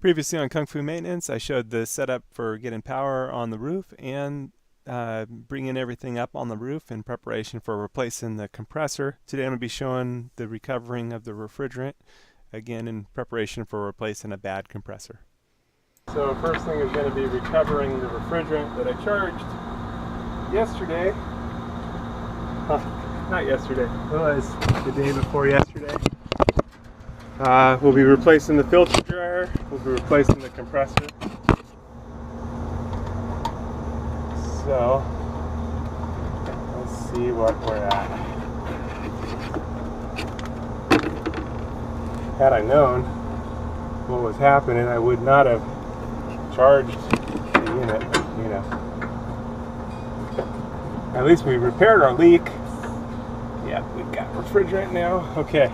Previously on Kung Fu Maintenance, I showed the setup for getting power on the roof and bringing everything up on the roof in preparation for replacing the compressor. Today I'm going to be showing the recovering of the refrigerant, again in preparation for replacing a bad compressor. So first thing is going to be recovering the refrigerant that I charged yesterday. Not yesterday, it was the day before yesterday. We'll be replacing the filter dryer, we'll be replacing the compressor. So, let's see what we're at. Had I known what was happening, I would not have charged the unit, you know. At least we repaired our leak. Yeah, we've got refrigerant now. Okay.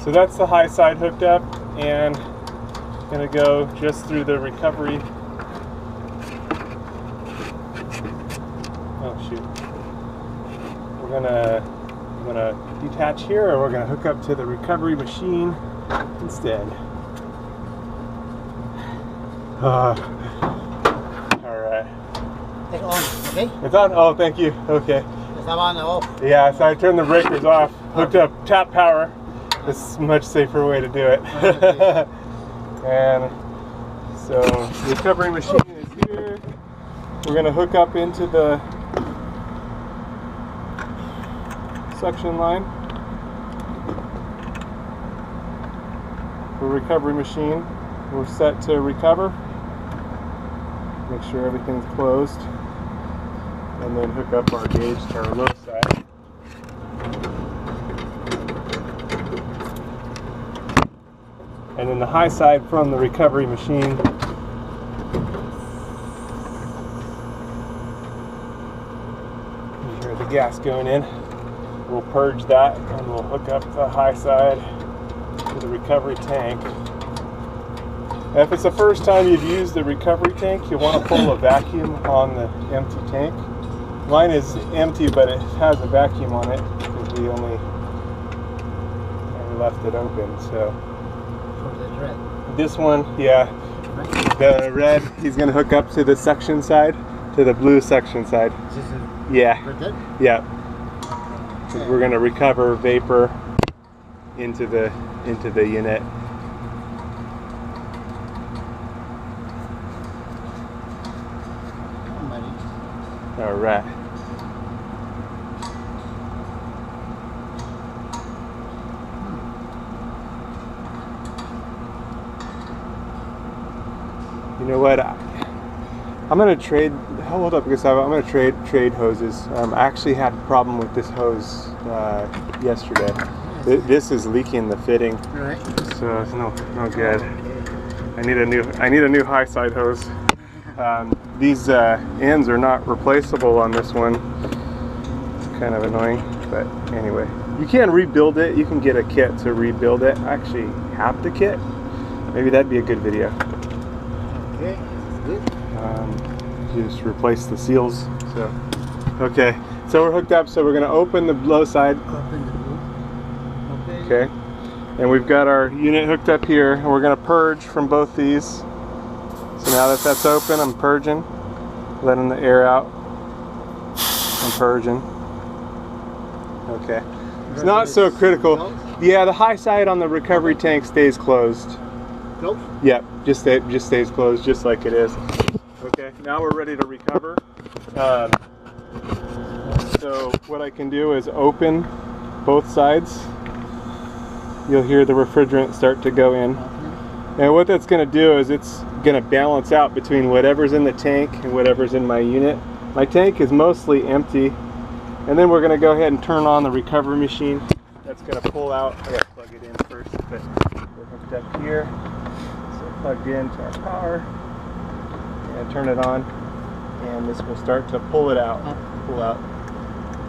So that's the high side hooked up, and gonna go just through the recovery. Oh shoot! I'm gonna detach here, or we're gonna hook up to the recovery machine instead. All right. It's on, okay? It's on. Oh, thank you. Okay. It's on and off. Yeah. So I turned the breakers off, hooked up tap power. This is a much safer way to do it. And so the recovery machine is here. We're going to hook up into the suction line for recovery machine. We're set to recover. Make sure everything's closed. And then hook up our gauge to our low side. And then the high side from the recovery machine. You hear the gas going in. We'll purge that and we'll hook up the high side to the recovery tank. And if it's the first time you've used the recovery tank, you want to pull a vacuum on the empty tank. Mine is empty, but it has a vacuum on it because we only left it open. So. This one, yeah, the red, he's going to hook up to the suction side, to the blue suction side. Yeah, yeah. We're going to recover vapor into the unit. All right. You know what? I'm gonna trade. Hold up, because I'm gonna trade hoses. I actually had a problem with this hose yesterday. This is leaking the fitting, Right. so it's no good. I need a new high side hose. These ends are not replaceable on this one. It's kind of annoying, but anyway, you can rebuild it. You can get a kit to rebuild it. I actually have the kit. Maybe that'd be a good video. Okay, that's good. Just replace the seals. So, okay, so we're hooked up. So we're going to open the low side. Open the blue. Okay, and we've got our unit hooked up here, and we're going to purge from both these. So now that that's open, I'm purging, letting the air out. I'm purging. Okay, it's not so critical. Yeah, the high side on the recovery tank stays closed. Close? Yep, just stays closed, just like it is. Okay, now we're ready to recover. So what I can do is open both sides. You'll hear the refrigerant start to go in. And what that's going to do is it's going to balance out between whatever's in the tank and whatever's in my unit. My tank is mostly empty. And then we're going to go ahead and turn on the recovery machine. That's going to pull out. I got to plug it in first, but we're hooked up here. Plugged into our power, and turn it on, and this will start to pull it out. Pull out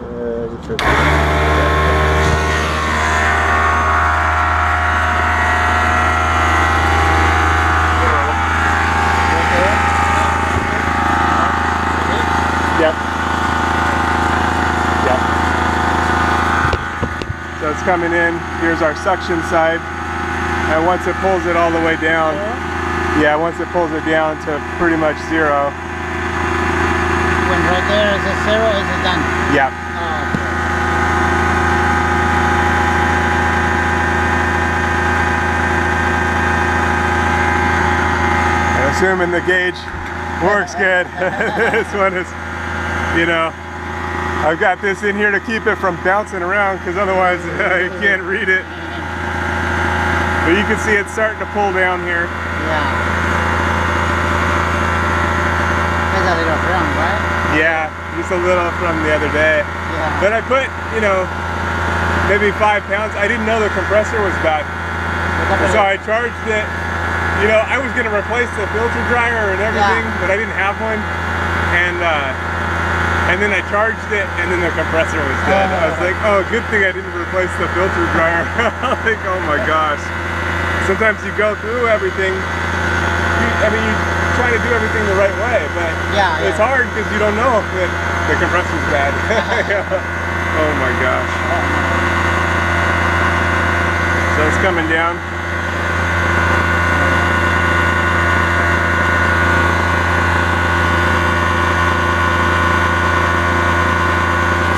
the refrigerant. Yep. Yep. So it's coming in. Here's our suction side. And once it pulls it all the way down, Yeah, once it pulls it down to pretty much 0. When right there is a 0, is it done? Yeah. Assuming the gauge works good. This one is, you know, I've got this in here to keep it from bouncing around because otherwise you can't read it. But you can see it's starting to pull down here. Yeah. There's a little from, right? Yeah, just a little from the other day. Yeah. But I put, you know, maybe 5 pounds. I didn't know the compressor was bad. So I charged it. You know, I was going to replace the filter dryer and everything, but I didn't have one. And then I charged it, and then the compressor was dead. I was like, oh, good thing I didn't replace the filter dryer. I was like, oh my gosh. Sometimes you go through everything. I mean, you try to do everything the right way, but it's hard because you don't know if the compressor's bad. Oh my gosh. So it's coming down.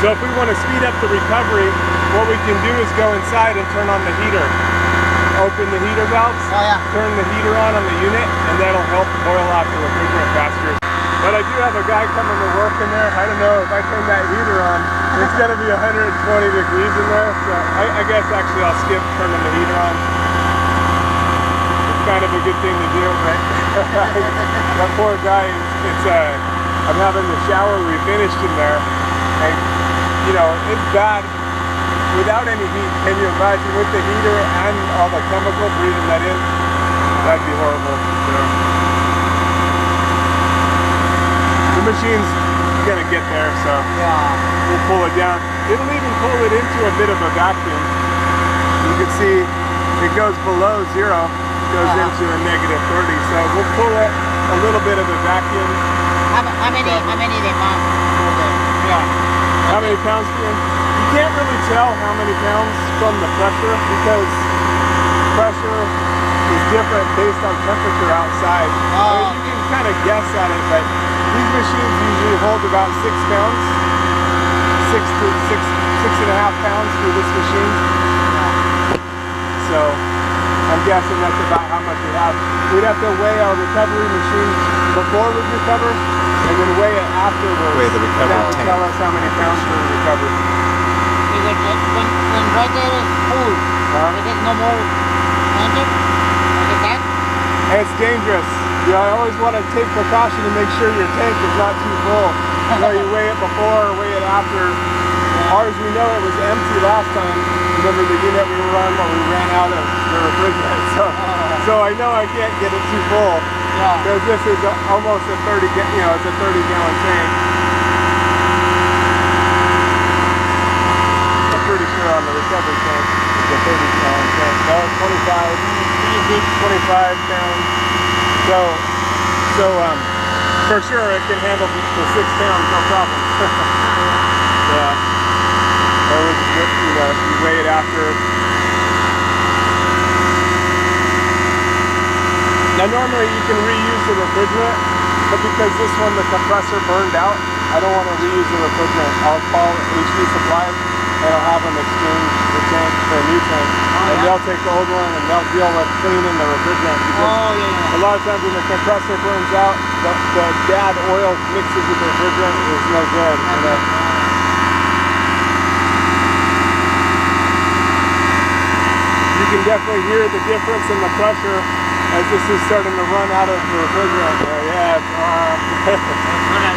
So if we want to speed up the recovery, what we can do is go inside and turn on the heater. Open the heater valves, turn the heater on the unit, and that'll help boil off the refrigerant faster. But I do have a guy coming to work in there. I don't know if I turn that heater on, it's going to be 120 degrees in there. So I guess actually I'll skip turning the heater on. It's kind of a good thing to do, but that poor guy, I'm having the shower refinished in there. And, you know, it's bad without any heat. Can you imagine with the heater and all the chemical breathing that in? That'd be horrible. So. The machine's gonna get there, so we'll pull it down. It'll even pull it into a bit of a vacuum. You can see it goes below 0, goes into a -30. So we'll pull it a little bit of a vacuum. How many they found? How many pounds? You can't really tell how many pounds from the pressure because pressure is different based on temperature outside. So you can kind of guess at it, but these machines usually hold about 6 pounds, 6.5 pounds for this machine. So I'm guessing that's about how much we have. We'd have to weigh our recovery machine before we recover, and then weigh it afterwards. Weigh the recovery that would tank. tell us how many pounds we recovered. When right there is full, it is no more engine? Like that? And it's dangerous. You know, I always want to take precaution to make sure your tank is not too full. You know, you weigh it before or weigh it after. Ours, we know it was empty last time. Remember the unit we were on when we ran out of the refrigerant. So I know I can't get it too full. Because this is almost a 30, you know, it's a 30-gallon tank. I'm pretty sure on the recovery tank it's a 30-gallon tank. No, 25 pounds. So for sure it can handle the 6 pounds, no problem. Yeah. Or we just, you know, you weigh it after. Now normally you can reuse the refrigerant, but because this one, the compressor burned out, I don't want to reuse the refrigerant. I'll call HV Supply and I'll have them exchange the tank for a new tank. And they'll take the old one and they'll deal with cleaning the refrigerant. Because a lot of times when the compressor burns out, the bad oil mixes with the refrigerant is no good. You know? You can definitely hear the difference in the pressure as this is starting to run out of the refrigerant. Yeah, it's,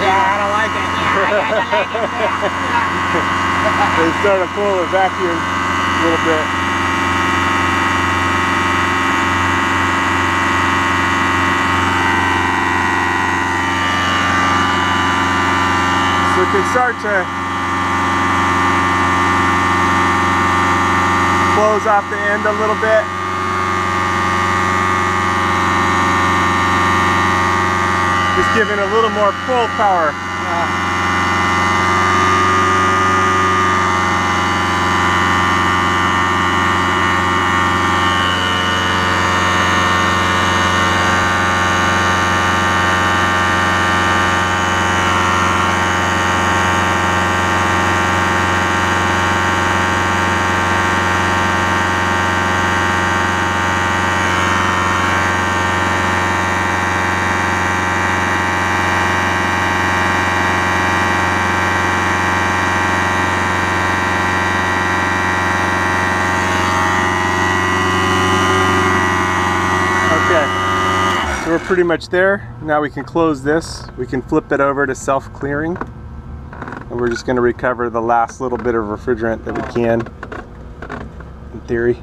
I don't like it. I don't like it. They start to pull the vacuum a little bit. So it can start to close off the end a little bit. Just giving a little more full power. So we're pretty much there. Now we can close this. We can flip it over to self-clearing. And we're just going to recover the last little bit of refrigerant that we can, in theory.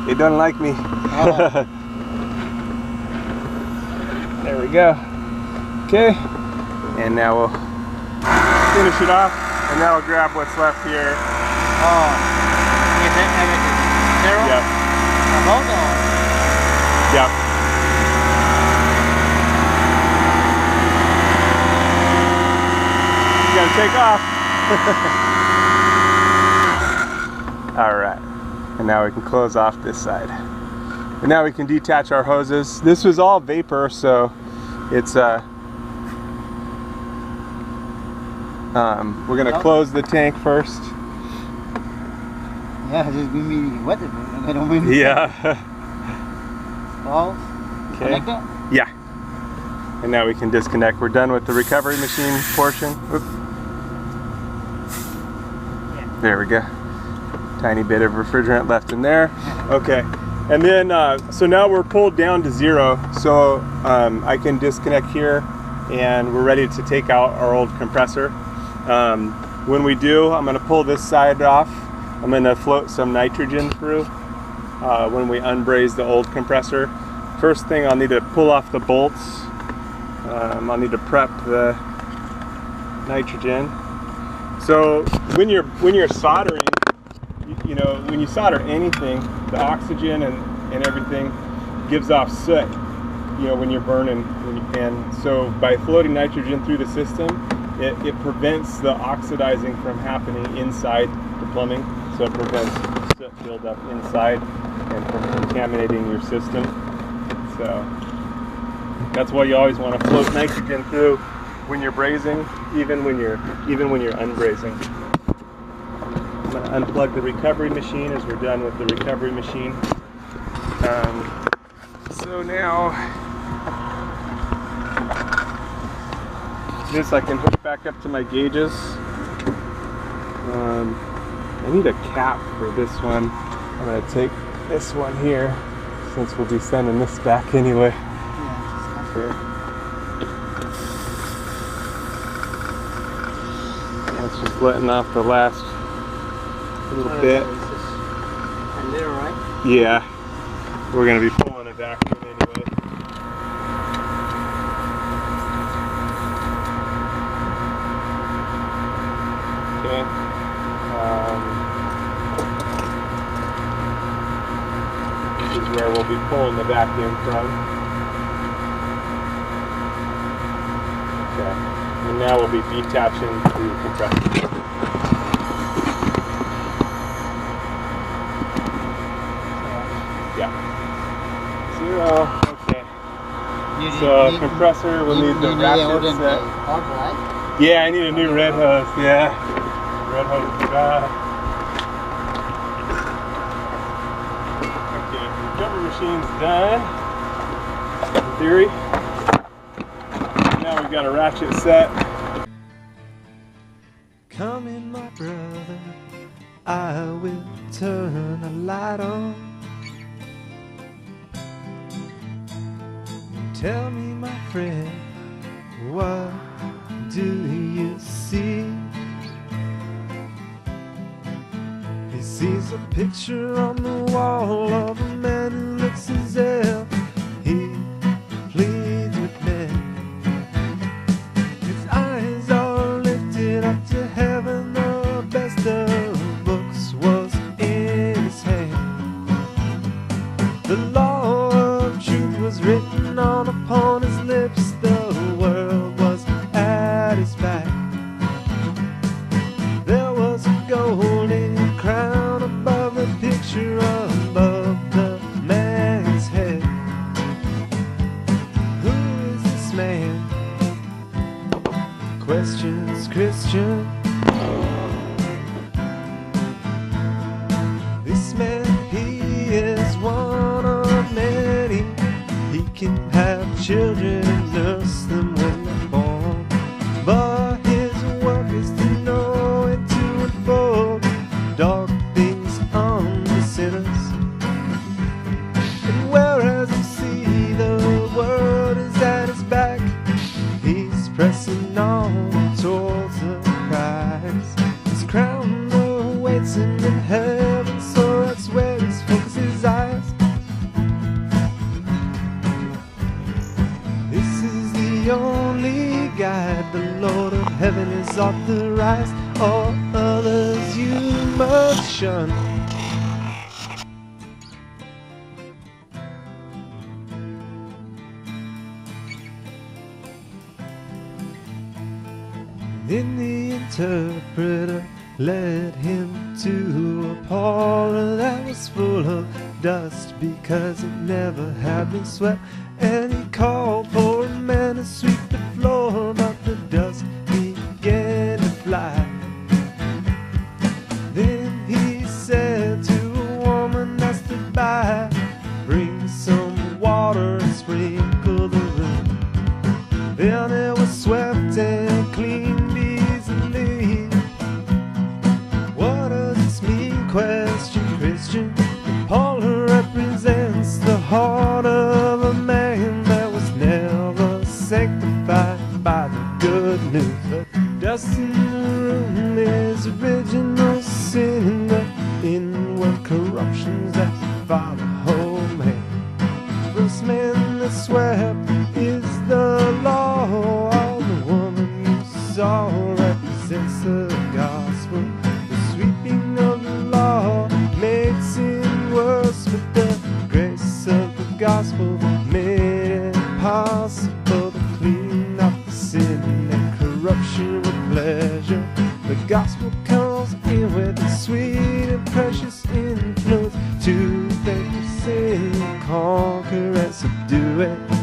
It doesn't like me. There we go. Okay. And now we'll finish it off. And now we'll grab what's left here. Oh. Is it everything? Zero? Yep. About or? Yep. You gotta take off. All right. And now we can close off this side. And now we can detach our hoses. This was all vapor, so it's we're gonna close the tank first. Yeah, just give me what? I don't mean. Yeah. Well, Okay. connect it? Yeah. And now we can disconnect. We're done with the recovery machine portion. Oop. Yeah. There we go. Tiny bit of refrigerant left in there. Okay. And then, so now we're pulled down to 0. So I can disconnect here and we're ready to take out our old compressor. When we do, I'm gonna pull this side off. I'm gonna float some nitrogen through when we unbraze the old compressor. First thing, I'll need to pull off the bolts. I'll need to prep the nitrogen. So when you're soldering, you know, when you solder anything, the oxygen and everything gives off soot, you know, when you're burning. And so by floating nitrogen through the system, it prevents the oxidizing from happening inside the plumbing. So it prevents soot buildup inside and from contaminating your system. So that's why you always want to float nitrogen through when you're brazing, even when you're unbrazing. I'm going to unplug the recovery machine as we're done with the recovery machine. So now this I can hook back up to my gauges. I need a cap for this one. I'm going to take this one here since we'll be sending this back anyway. Okay. That's just letting off the last little bit. And there, right? Yeah, we're going to be pulling a vacuum anyway. Okay. This is where we'll be pulling the vacuum from. Okay. And now we'll be detaching the compressor. Yeah. 0. Okay. So compressor, we'll need the ratchet set. Yeah, I need a new red hose. Yeah. Red hose is bad. Okay, recovery machine's done. In theory. Now we've got a ratchet set. Come in, my brother, I will turn the light on. Tell me, my friend, what do you see? He sees a picture on the wall of a man who looks as if he pleads with men. His eyes are lifted up to heaven, the best of books was in his hand. The law of truth was written on upon his lips, the world was at his back. There was a golden crown above the picture, above the man's head. Who is this man? Questions Christian. This man, he is one of many. He can have children and nurse them when they're born, but his work is to know and to unfold dark things on the sinners. And whereas you see the world is at his back, he's pressing on towards the prize. His crown awaits him in heaven, so that's where he's focused his eyes. This is the only guide, the Lord of heaven is authorized. All others you must shun. Then the interpreter led him to a parlor that was full of dust because it never had been swept. And he called for a man to sweep the floor, but the dust began to fly. Then he said to a woman that stood by, bring some water and sprinkle the room. Then it was swept and cleaned easily. What does this mean? Question Christian. Paul represents the heart of a man that was never sanctified by the good news. The dust in the room is original sin, the inward corruptions that defile the whole man. First man that swept is the law. All the woman you saw represents the gospel. The sweeping of the law makes sin worse, but the grace of the gospel made it possible to clean up the sin and corruption with pleasure. The gospel comes in with a sweet and precious influence to make sin conquer and subdue it.